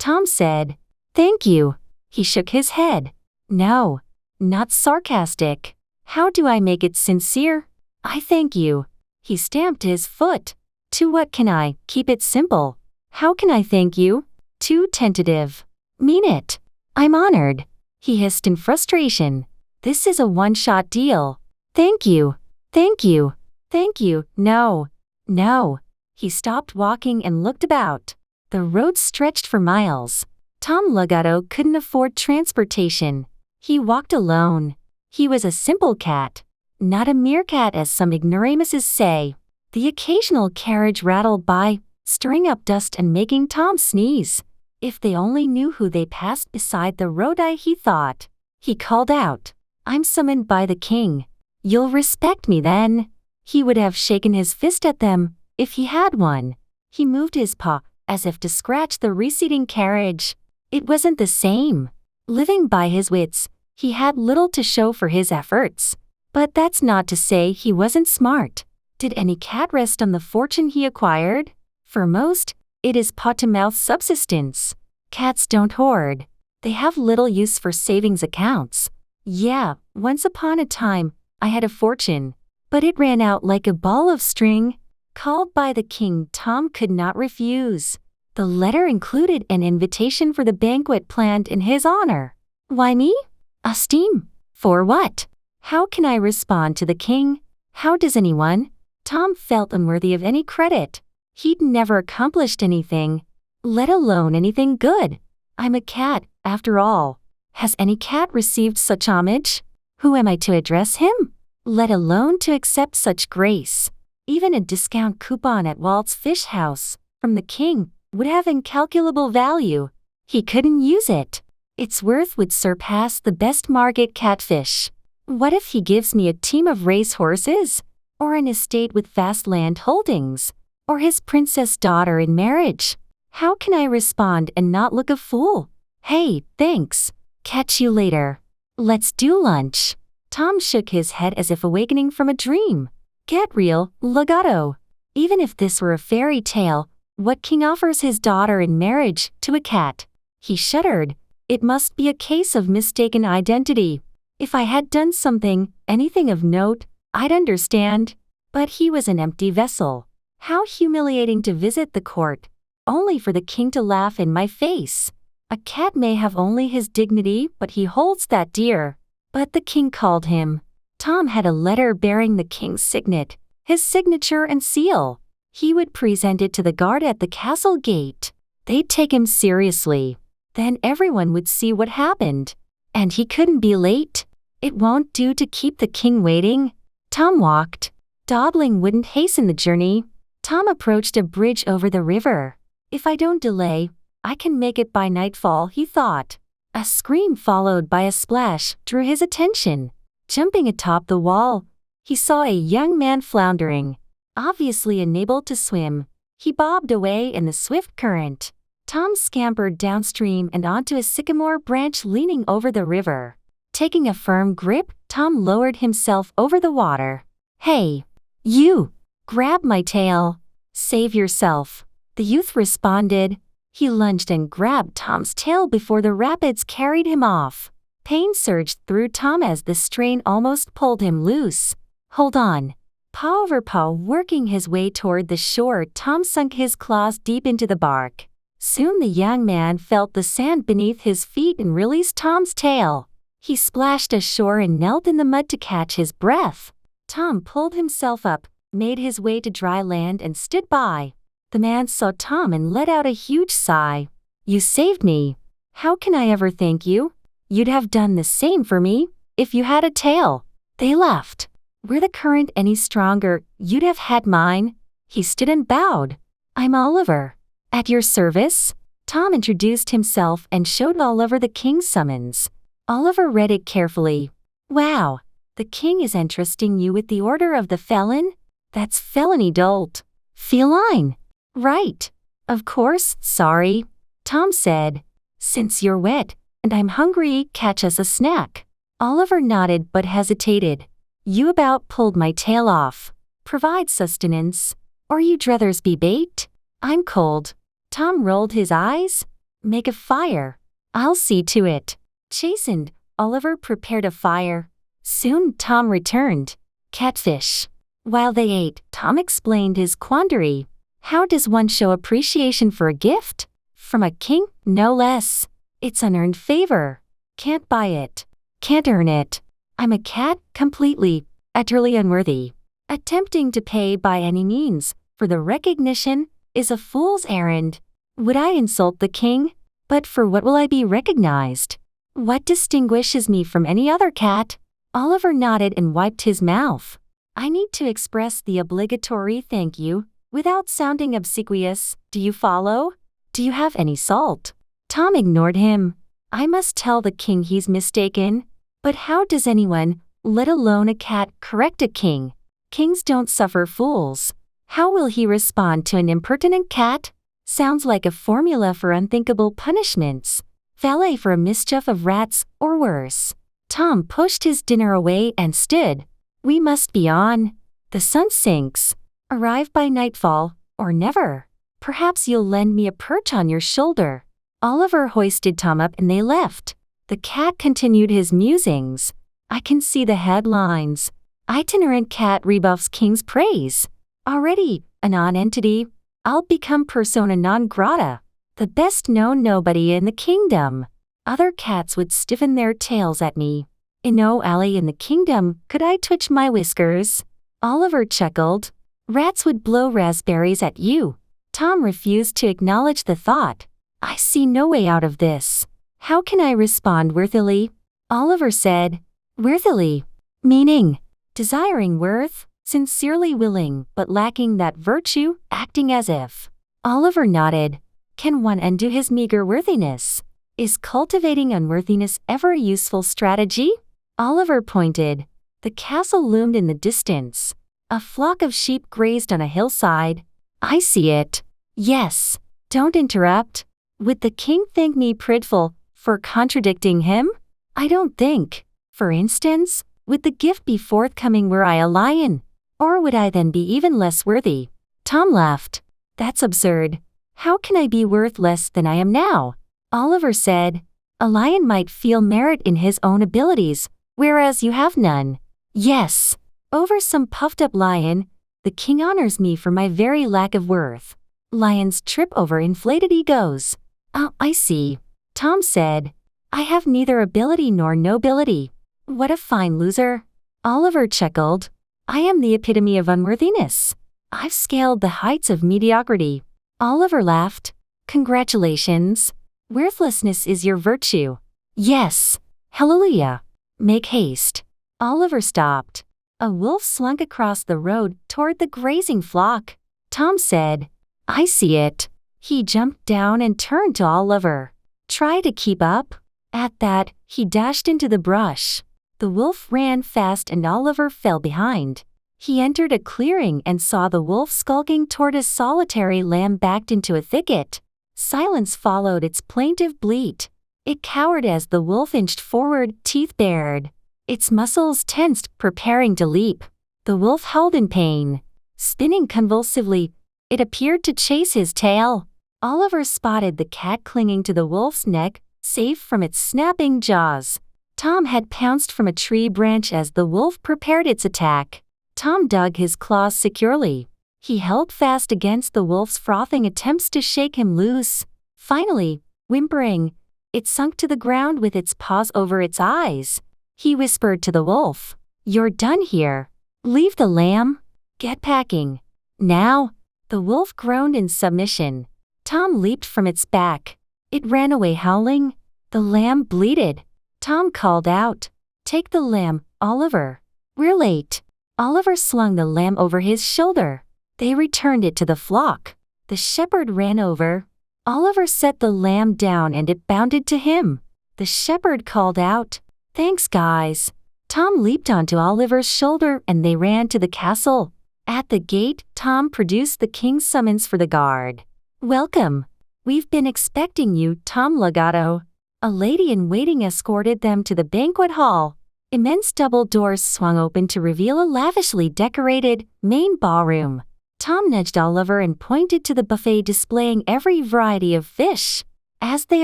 Tom said. Thank you. He shook his head. No, not sarcastic. How do I make it sincere? I thank you. He stamped his foot. To what can I keep it simple? How can I thank you? Too tentative. Mean it. I'm honored. He hissed in frustration. This is a one-shot deal. Thank you. Thank you. Thank you. No. No. He stopped walking and looked about. The road stretched for miles. Tom Legato couldn't afford transportation. He walked alone. He was a simple cat, not a meerkat as some ignoramuses say. The occasional carriage rattled by, stirring up dust and making Tom sneeze. If they only knew who they passed beside the road, he thought. He called out, I'm summoned by the king. You'll respect me then. He would have shaken his fist at them, if he had one. He moved his paw, as if to scratch the receding carriage. It wasn't the same. Living by his wits, he had little to show for his efforts. But that's not to say he wasn't smart. Did any cat rest on the fortune he acquired? For most, it is paw-to-mouth subsistence. Cats don't hoard. They have little use for savings accounts. Yeah, once upon a time, I had a fortune, but it ran out like a ball of string. Called by the king, Tom could not refuse. The letter included an invitation for the banquet planned in his honor. Why me? A steam? For what? How can I respond to the king? How does anyone? Tom felt unworthy of any credit. He'd never accomplished anything, let alone anything good. I'm a cat, after all. Has any cat received such homage? Who am I to address him? Let alone to accept such grace. Even a discount coupon at Walt's Fish House, from the king, would have incalculable value. He couldn't use it. Its worth would surpass the best market catfish. What if he gives me a team of race horses? Or an estate with vast land holdings? Or his princess daughter in marriage? How can I respond and not look a fool? Hey, thanks. Catch you later. Let's do lunch. Tom shook his head as if awakening from a dream. Get real, Legato. Even if this were a fairy tale, what king offers his daughter in marriage to a cat? He shuddered. It must be a case of mistaken identity. If I had done something, anything of note, I'd understand. But he was an empty vessel. How humiliating to visit the court, only for the king to laugh in my face. A cat may have only his dignity, but he holds that dear. But the king called him. Tom had a letter bearing the king's signet, his signature and seal. He would present it to the guard at the castle gate. They'd take him seriously. Then everyone would see what happened. And he couldn't be late. It won't do to keep the king waiting. Tom walked. Dawdling wouldn't hasten the journey. Tom approached a bridge over the river. If I don't delay, I can make it by nightfall, he thought. A scream followed by a splash drew his attention. Jumping atop the wall, he saw a young man floundering, obviously unable to swim. He bobbed away in the swift current. Tom scampered downstream and onto a sycamore branch leaning over the river. Taking a firm grip, Tom lowered himself over the water. Hey, you! Grab my tail. Save yourself. The youth responded. He lunged and grabbed Tom's tail before the rapids carried him off. Pain surged through Tom as the strain almost pulled him loose. Hold on. Paw over paw working his way toward the shore, Tom sunk his claws deep into the bark. Soon the young man felt the sand beneath his feet and released Tom's tail. He splashed ashore and knelt in the mud to catch his breath. Tom pulled himself up, made his way to dry land and stood by. The man saw Tom and let out a huge sigh. You saved me. How can I ever thank you? You'd have done the same for me, if you had a tail. They laughed. Were the current any stronger, you'd have had mine. He stood and bowed. I'm Oliver. At your service? Tom introduced himself and showed Oliver the king's summons. Oliver read it carefully. Wow, the king is entrusting you with the order of the felon? That's felony dolt. Feline. Right. Of course, sorry. Tom said. Since you're wet, and I'm hungry, catch us a snack. Oliver nodded but hesitated. You about pulled my tail off. Provide sustenance. Or you'd druthers be bait? I'm cold. Tom rolled his eyes. Make a fire. I'll see to it. Chastened, Oliver prepared a fire. Soon Tom returned. Catfish. While they ate, Tom explained his quandary. How does one show appreciation for a gift? From a king, no less. It's unearned favor. Can't buy it. Can't earn it. I'm a cat, completely, utterly unworthy. Attempting to pay by any means for the recognition is a fool's errand. Would I insult the king? But for what will I be recognized? What distinguishes me from any other cat? Oliver nodded and wiped his mouth. I need to express the obligatory thank you without sounding obsequious. Do you follow? Do you have any salt? Tom ignored him. I must tell the king he's mistaken. But how does anyone, let alone a cat, correct a king? Kings don't suffer fools. How will he respond to an impertinent cat? Sounds like a formula for unthinkable punishments. Valet for a mischief of rats, or worse. Tom pushed his dinner away and stood. We must be on. The sun sinks. Arrive by nightfall, or never. Perhaps you'll lend me a perch on your shoulder. Oliver hoisted Tom up and they left. The cat continued his musings. I can see the headlines. Itinerant cat rebuffs king's praise. Already, a non-entity, I'll become persona non grata. The best-known nobody in the kingdom. Other cats would stiffen their tails at me. In no alley in the kingdom could I twitch my whiskers. Oliver chuckled. Rats would blow raspberries at you. Tom refused to acknowledge the thought. I see no way out of this. How can I respond worthily? Oliver said. Worthily. Meaning. Desiring worth, sincerely willing but lacking that virtue, acting as if. Oliver nodded. Can one undo his meager worthiness? Is cultivating unworthiness ever a useful strategy? Oliver pointed. The castle loomed in the distance. A flock of sheep grazed on a hillside. I see it. Yes. Don't interrupt. Would the king think me prideful for contradicting him? I don't think. For instance, would the gift be forthcoming were I a lion? Or would I then be even less worthy? Tom laughed. That's absurd. How can I be worth less than I am now? Oliver said. A lion might feel merit in his own abilities, whereas you have none. Yes. Over some puffed-up lion, the king honors me for my very lack of worth. Lions trip over inflated egos. Oh, I see. Tom said. I have neither ability nor nobility. What a fine loser. Oliver chuckled. I am the epitome of unworthiness. I've scaled the heights of mediocrity. Oliver laughed. Congratulations. Worthlessness is your virtue. Yes. Hallelujah. Make haste. Oliver stopped. A wolf slunk across the road toward the grazing flock. Tom said, I see it. He jumped down and turned to Oliver. Try to keep up. At that, he dashed into the brush. The wolf ran fast and Oliver fell behind. He entered a clearing and saw the wolf skulking toward a solitary lamb backed into a thicket. Silence followed its plaintive bleat. It cowered as the wolf inched forward, teeth bared. Its muscles tensed, preparing to leap. The wolf howled in pain. Spinning convulsively, it appeared to chase his tail. Oliver spotted the cat clinging to the wolf's neck, safe from its snapping jaws. Tom had pounced from a tree branch as the wolf prepared its attack. Tom dug his claws securely. He held fast against the wolf's frothing attempts to shake him loose. Finally, whimpering, it sunk to the ground with its paws over its eyes. He whispered to the wolf, You're done here. Leave the lamb. Get packing. Now. The wolf groaned in submission. Tom leaped from its back. It ran away howling. The lamb bleated. Tom called out, Take the lamb, Oliver. We're late. Oliver slung the lamb over his shoulder. They returned it to the flock. The shepherd ran over. Oliver set the lamb down and it bounded to him. The shepherd called out, Thanks, guys. Tom leaped onto Oliver's shoulder and they ran to the castle. At the gate, Tom produced the king's summons for the guard. Welcome. We've been expecting you, Tom Legato. A lady-in-waiting escorted them to the banquet hall. Immense double doors swung open to reveal a lavishly decorated, main ballroom. Tom nudged Oliver and pointed to the buffet displaying every variety of fish. As they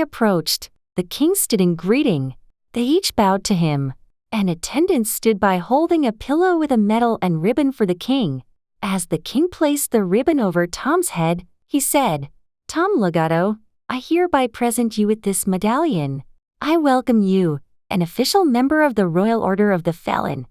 approached, the king stood in greeting. They each bowed to him. An attendant stood by holding a pillow with a medal and ribbon for the king. As the king placed the ribbon over Tom's head, he said, "Tom Legato, I hereby present you with this medallion. I welcome you, an official member of the Royal Order of the Feline.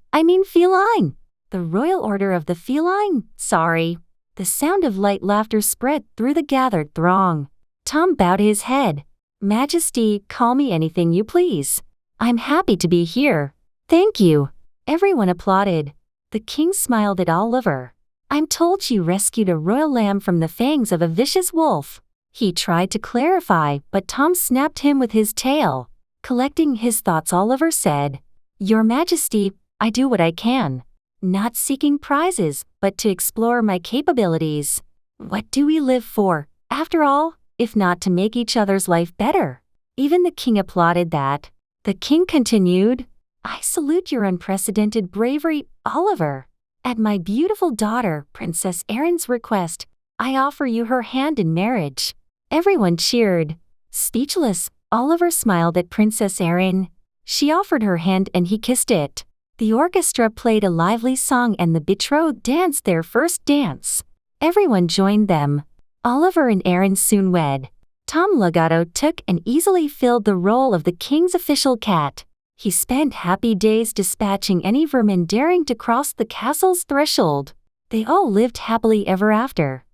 Feline. The Royal Order of the Feline? Sorry." The sound of light laughter spread through the gathered throng. Tom bowed his head. "Majesty, call me anything you please. I'm happy to be here." "Thank you." Everyone applauded. The king smiled at Oliver. "I'm told you rescued a royal lamb from the fangs of a vicious wolf." He tried to clarify, but Tom snapped him with his tail. Collecting his thoughts, Oliver said, "Your Majesty, I do what I can. Not seeking prizes, but to explore my capabilities. What do we live for, after all, if not to make each other's life better?" Even the king applauded that. The king continued, "I salute your unprecedented bravery, Oliver. At my beautiful daughter, Princess Erin's request, I offer you her hand in marriage." Everyone cheered. Speechless, Oliver smiled at Princess Erin. She offered her hand and he kissed it. The orchestra played a lively song and the betrothed danced their first dance. Everyone joined them. Oliver and Erin soon wed. Tom Legato took and easily filled the role of the king's official cat. He spent happy days dispatching any vermin daring to cross the castle's threshold. They all lived happily ever after.